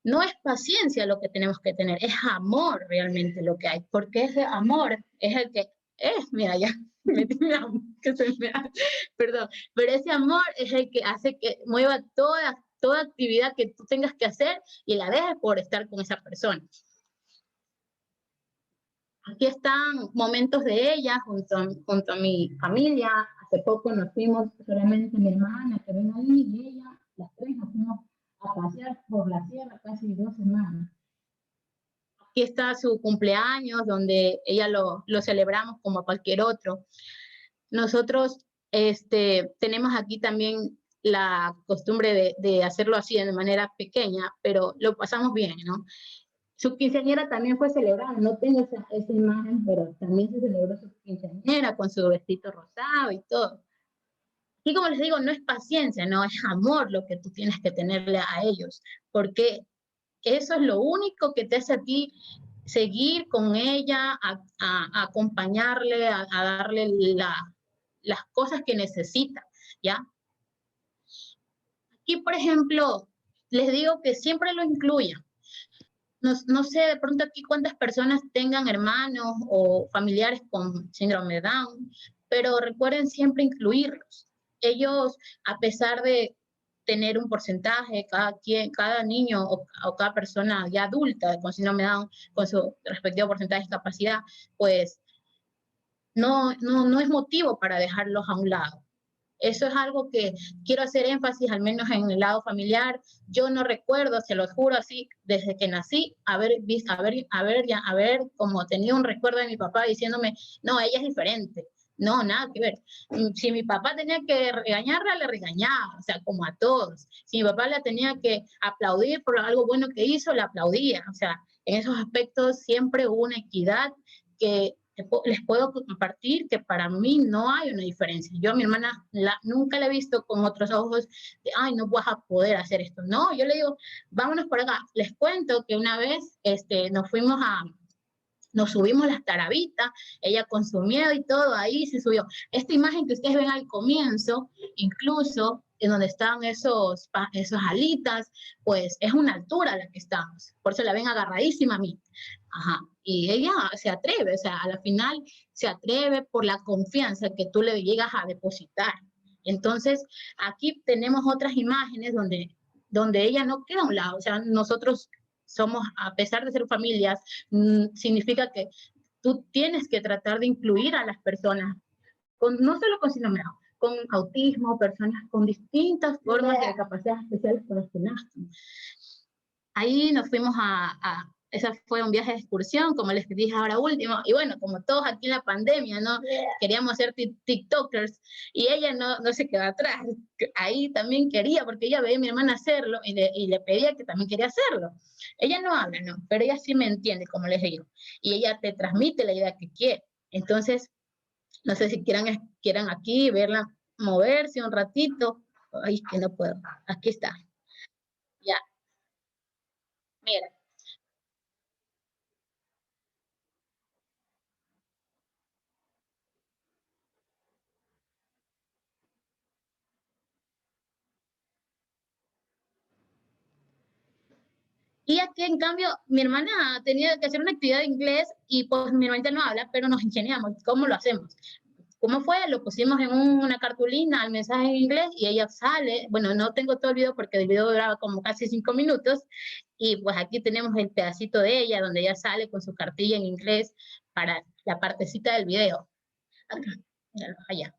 no es paciencia lo que tenemos que tener, es amor realmente lo que hay, porque ese amor es el que mira, ya que se me perdón, pero ese amor es el que hace que mueva toda actividad que tú tengas que hacer y la dejes por estar con esa persona. Aquí están momentos de ella junto a mi familia. Hace poco nos fuimos solamente mi hermana, que ven ahí, y ella, las tres nos fuimos a pasear por la sierra casi 2 semanas. Aquí está su cumpleaños, donde ella lo celebramos como a cualquier otro. Nosotros tenemos aquí también la costumbre de hacerlo así de manera pequeña, pero lo pasamos bien, ¿no? Su quinceañera también fue celebrada, no tengo esa imagen, pero también se celebró su quinceañera con su vestido rosado y todo. Y como les digo, no es paciencia, no, es amor lo que tú tienes que tenerle a ellos, porque eso es lo único que te hace a ti seguir con ella, a acompañarle, a darle las cosas que necesita, ¿ya? Aquí, por ejemplo, les digo que siempre lo incluyan. No sé de pronto aquí cuántas personas tengan hermanos o familiares con síndrome de Down, pero recuerden siempre incluirlos. Ellos, a pesar de tener un porcentaje, cada niño o cada persona ya adulta con síndrome de Down, con su respectivo porcentaje de discapacidad, pues no es motivo para dejarlos a un lado. Eso es algo que quiero hacer énfasis, al menos en el lado familiar. Yo no recuerdo, se lo juro así, desde que nací, haber como tenía un recuerdo de mi papá diciéndome, no, ella es diferente. No, nada que ver. Si mi papá tenía que regañarla, le regañaba, o sea, como a todos. Si mi papá la tenía que aplaudir por algo bueno que hizo, la aplaudía. O sea, en esos aspectos siempre hubo una equidad que les puedo compartir que para mí no hay una diferencia. Yo a mi hermana nunca la he visto con otros ojos de, ay, no vas a poder hacer esto. No, yo le digo, vámonos por acá. Les cuento que una vez nos subimos las tarabitas, ella con su miedo y todo, ahí se subió. Esta imagen que ustedes ven al comienzo, incluso en donde están esos alitas, pues es una altura a la que estamos. Por eso la ven agarradísima a mí. Ajá. Y ella se atreve, o sea, a la final se atreve por la confianza que tú le llegas a depositar. Entonces, aquí tenemos otras imágenes donde ella no queda a un lado, o sea, nosotros somos, a pesar de ser familias, significa que tú tienes que tratar de incluir a las personas, no solo con síndrome de Down, con autismo, personas con distintas formas de capacidades especiales con las que nacen. Ahí nos fuimos ese fue un viaje de excursión, como les dije ahora último, y bueno, como todos aquí en la pandemia, ¿no? Queríamos ser tiktokers, y ella no se quedó atrás, ahí también quería, porque ella veía a mi hermana hacerlo, y le pedía que también quería hacerlo. Ella no habla, ¿no? Pero ella sí me entiende, como les digo, y ella te transmite la idea que quiere. Entonces, no sé si quieran aquí verla moverse un ratito. Ay, que no puedo. Aquí está. Ya. Mira. Y aquí, en cambio, mi hermana tenía que hacer una actividad de inglés y pues mi hermana no habla, pero nos ingeniamos. ¿Cómo lo hacemos? ¿Cómo fue? Lo pusimos en una cartulina, el mensaje en inglés, y ella sale. Bueno, no tengo todo el video porque el video duraba como casi 5 minutos, y pues aquí tenemos el pedacito de ella, donde ella sale con su cartilla en inglés para la partecita del video. Acá, míralo, allá.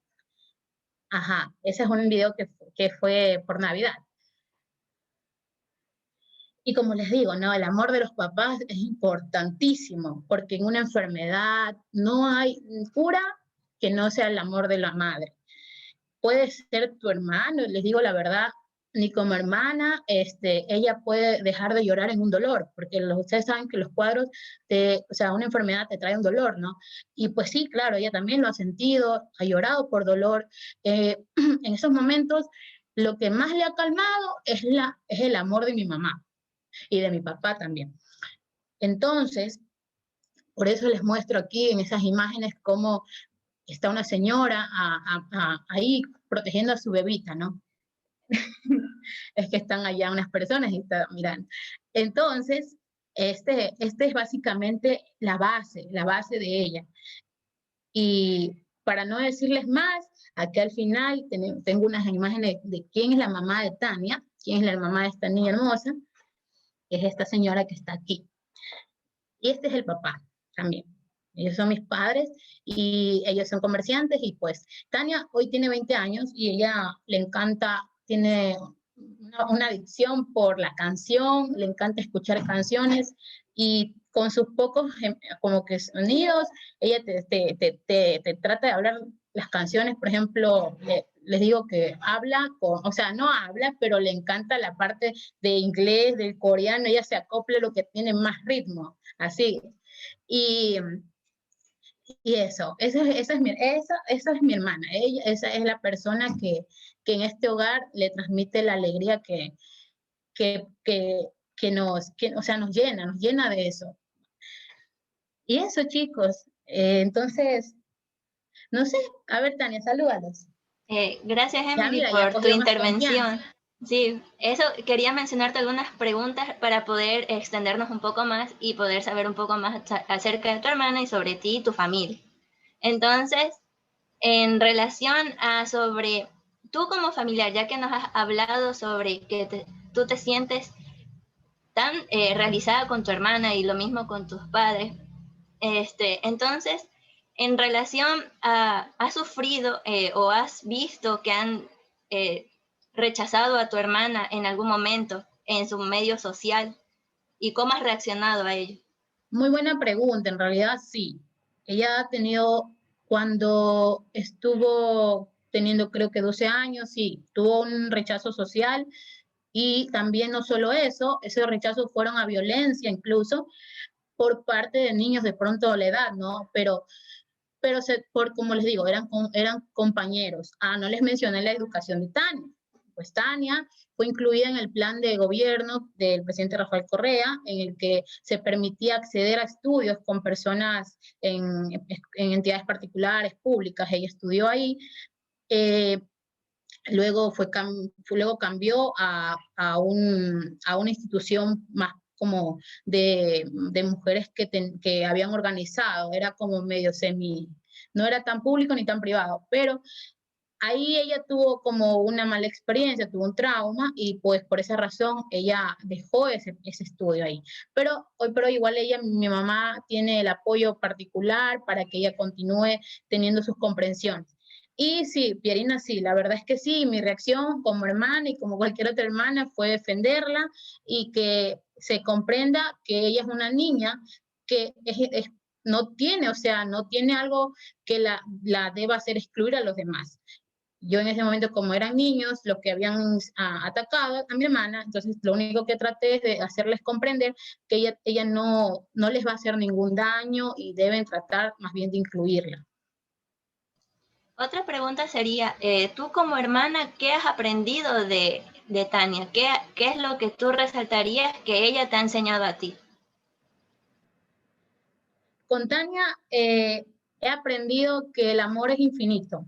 Ajá, ese es un video que fue por Navidad. Y como les digo, ¿no? El amor de los papás es importantísimo, porque en una enfermedad no hay cura que no sea el amor de la madre. Puede ser tu hermano, les digo la verdad, ni como hermana, ella puede dejar de llorar en un dolor, porque ustedes saben que los cuadros, o sea, una enfermedad te trae un dolor, ¿no? Y pues sí, claro, ella también lo ha sentido, ha llorado por dolor. En esos momentos, lo que más le ha calmado es el amor de mi mamá y de mi papá también. Entonces, por eso les muestro aquí en esas imágenes cómo está una señora ahí protegiendo a su bebita, ¿no? Es que están allá unas personas y están mirando. Entonces, este es básicamente la base de ella. Y para no decirles más, aquí al final tengo unas imágenes de quién es la mamá de Tania, quién es la mamá de esta niña hermosa, es esta señora que está aquí. Y este es el papá también. Ellos son mis padres y ellos son comerciantes, y pues Tania hoy tiene 20 años y ella le encanta, tiene una adicción por la canción, le encanta escuchar canciones, y con sus pocos como que sonidos, ella te trata de hablar las canciones. Por ejemplo, les digo que habla, o sea, no habla, pero le encanta la parte de inglés, del coreano, ella se acopla lo que tiene más ritmo, así. Y Y esa es mi hermana. Esa es la persona que en este hogar le transmite la alegría o sea, nos llena de eso. Y eso, chicos. Entonces, no sé. A ver, Tania, salúdalos. Gracias, Ya, Emily, mira, ya por tu cogió más intervención. confianza. Sí, eso quería mencionarte algunas preguntas para poder extendernos un poco más y poder saber un poco más acerca de tu hermana y sobre ti y tu familia. Entonces, en relación a sobre tú como familiar, ya que nos has hablado sobre que tú te sientes tan realizada con tu hermana y lo mismo con tus padres, entonces, en relación a, ¿has sufrido o has visto que han rechazado a tu hermana en algún momento en su medio social? ¿Y cómo has reaccionado a ello? Muy buena pregunta, en realidad sí. Ella ha tenido, cuando estuvo teniendo creo que 12 años, sí, tuvo un rechazo social y también no solo eso, esos rechazos fueron a violencia incluso por parte de niños de pronto la edad, ¿no? Pero como les digo, eran compañeros. No les mencioné la educación de Tania. Pues Tania fue incluida en el plan de gobierno del presidente Rafael Correa, en el que se permitía acceder a estudios con personas en entidades particulares, públicas. Ella estudió ahí. Luego cambió a una institución más como de mujeres que habían organizado, era como medio no era tan público ni tan privado, pero ahí ella tuvo como una mala experiencia, tuvo un trauma y pues por esa razón ella dejó ese estudio ahí. Pero hoy por hoy igual mi mamá tiene el apoyo particular para que ella continúe teniendo sus comprensiones. Y sí, Pierina, sí, la verdad es que sí, mi reacción como hermana y como cualquier otra hermana fue defenderla y que se comprenda que ella es una niña que no tiene, o sea, no tiene algo que la deba hacer excluir a los demás. Yo en ese momento, como eran niños, los que habían atacado a mi hermana, entonces lo único que traté es de hacerles comprender que ella no les va a hacer ningún daño y deben tratar más bien de incluirla. Otra pregunta sería, tú como hermana, ¿qué has aprendido de Tania? ¿Qué es lo que tú resaltarías que ella te ha enseñado a ti? Con Tania he aprendido que el amor es infinito.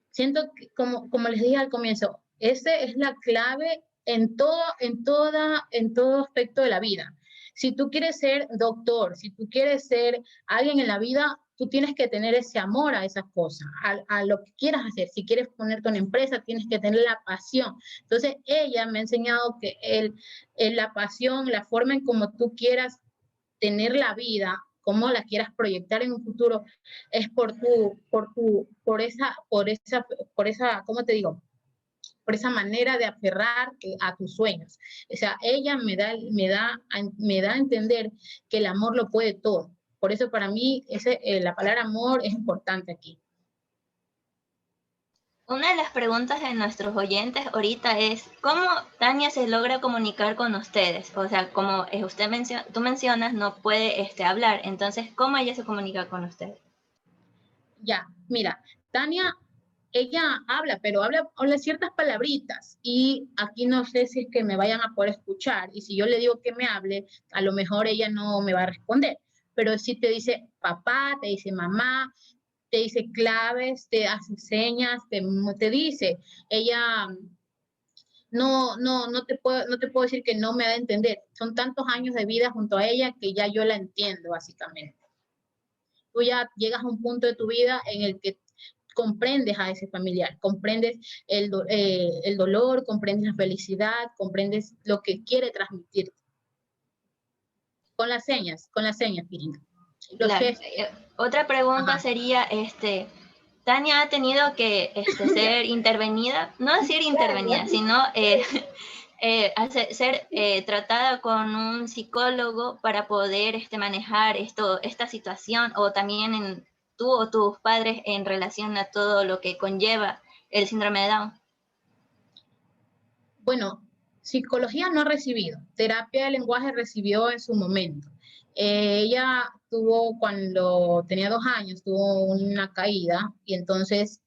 Siento que, como les dije al comienzo, esa es la clave en todo aspecto de la vida. Si tú quieres ser doctor, si tú quieres ser alguien en la vida, tú tienes que tener ese amor a esas cosas, a lo que quieras hacer. Si quieres ponerte una empresa, tienes que tener la pasión. Entonces, ella me ha enseñado que la pasión, la forma en cómo tú quieras tener la vida, cómo la quieras proyectar en un futuro, es por esa, ¿cómo te digo? Por esa manera de aferrarte a tus sueños. O sea, ella me da a entender que el amor lo puede todo. Por eso para mí la palabra amor es importante aquí. Una de las preguntas de nuestros oyentes ahorita es, ¿cómo Tania se logra comunicar con ustedes? O sea, como tú mencionas, no puede hablar, entonces, ¿cómo ella se comunica con ustedes? Ya, mira, Tania, ella habla, pero habla ciertas palabritas y aquí no sé si es que me vayan a poder escuchar y si yo le digo que me hable, a lo mejor ella no me va a responder, pero si te dice papá, te dice mamá, te dice claves, te hace señas, te dice, ella no te puedo decir que no me da a entender, son tantos años de vida junto a ella que ya yo la entiendo básicamente. Tú ya llegas a un punto de tu vida en el que comprendes a ese familiar, comprendes el dolor, comprendes la felicidad, comprendes lo que quiere transmitir. Con las señas, Pirina. Claro. Otra pregunta Ajá. sería, Tania ha tenido que ser intervenida, no decir intervenida, sino ser tratada con un psicólogo para poder manejar esta situación, o también tú o tus padres en relación a todo lo que conlleva el síndrome de Down. Bueno, psicología no ha recibido, terapia de lenguaje recibió en su momento. Ella tuvo, cuando tenía 2 años, tuvo una caída y entonces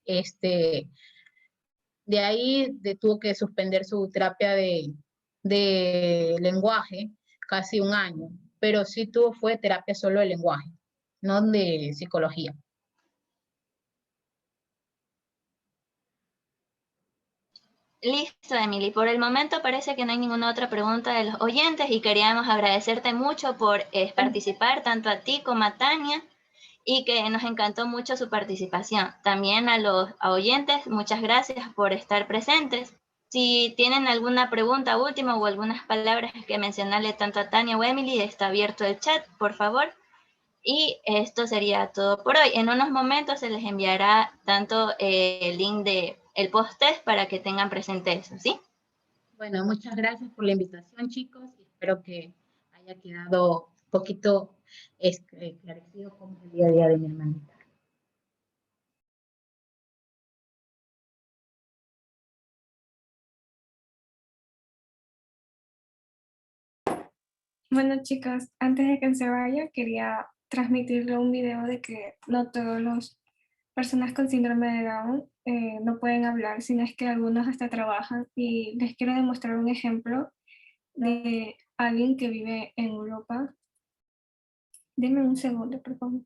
de ahí tuvo que suspender su terapia de lenguaje casi un año, pero sí tuvo, fue terapia solo de lenguaje, no de psicología. Listo, Emily. Por el momento parece que no hay ninguna otra pregunta de los oyentes y queríamos agradecerte mucho por participar, tanto a ti como a Tania, y que nos encantó mucho su participación. También a los oyentes, muchas gracias por estar presentes. Si tienen alguna pregunta última o algunas palabras que mencionarle tanto a Tania o Emily, está abierto el chat, por favor. Y esto sería todo por hoy. En unos momentos se les enviará tanto el link de el post-test para que tengan presente eso, ¿sí? Bueno, muchas gracias por la invitación, chicos. Espero que haya quedado un poquito esclarecido cómo es el día a día de mi hermanita. Bueno, chicos, antes de que se vaya, quería transmitirle un video de que no todas las personas con síndrome de Down no pueden hablar, sino es que algunos hasta trabajan. Y les quiero demostrar un ejemplo de alguien que vive en Europa. Denme un segundo, por favor.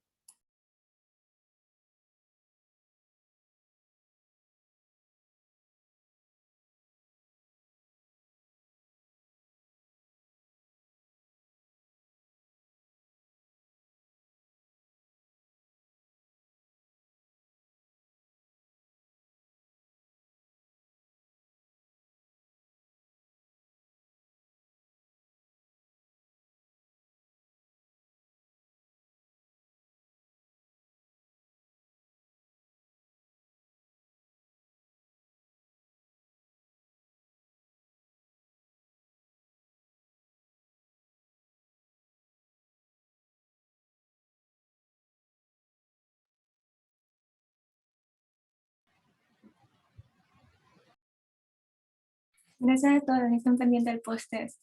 Gracias a todos los que están pendientes del post-test.